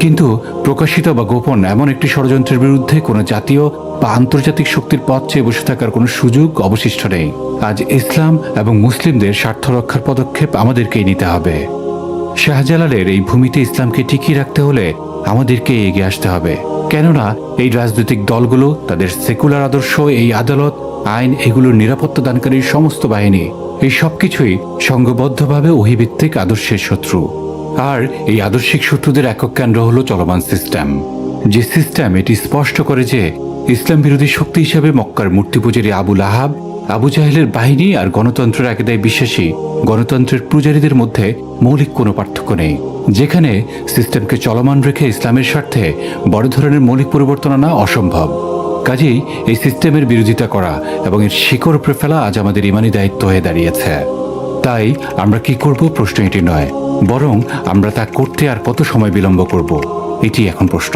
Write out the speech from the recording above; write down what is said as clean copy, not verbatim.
কিন্তু প্রকাশিত বা গোপন এমন একটি ষড়যন্ত্রের বিরুদ্ধে কোনো জাতীয় বা আন্তর্জাতিক শক্তির পথ চেয়ে বসে থাকার কোনো সুযোগ অবশিষ্ট নেই। আজ ইসলাম এবং মুসলিমদের স্বার্থ রক্ষার পদক্ষেপ আমাদেরকেই নিতে হবে। শাহজালালের এই ভূমিতে ইসলামকে টিকিয়ে রাখতে হলে আমাদেরকে এগিয়ে আসতে হবে। কেননা এই রাজনৈতিক দলগুলো, তাদের সেকুলার আদর্শ, এই আদালত, আইন, এগুলোর নিরাপত্তা দানকারী সমস্ত বাহিনী, এই সবকিছুই সংঘবদ্ধভাবে ওহীভিত্তিক আদর্শের শত্রু। আর এই আদর্শিক শত্রুদের একক কেন্দ্র হলো চলমান সিস্টেম। যে সিস্টেম এটি স্পষ্ট করে যে ইসলাম বিরোধী শক্তি হিসাবে মক্কার মূর্তি পূজারী আবুল আহাব, আবু জাহেলের বাহিনী আর গণতন্ত্রের আকিদায় বিশ্বাসী গণতন্ত্রের পূজারীদের মধ্যে মৌলিক কোনো পার্থক্য নেই। যেখানে সিস্টেমকে চলমান রেখে ইসলামের স্বার্থে বড় ধরনের মৌলিক পরিবর্তন আনা অসম্ভব। কাজেই এই সিস্টেমের বিরোধিতা করা এবং এর শিকড় উপড়ে ফেলা আজ আমাদের ইমানি দায়িত্ব হয়ে দাঁড়িয়েছে। তাই আমরা কি করব প্রশ্ন এটি নয়, বরং আমরা তা করতে আর কত সময় বিলম্ব করব, এটি এখন প্রশ্ন।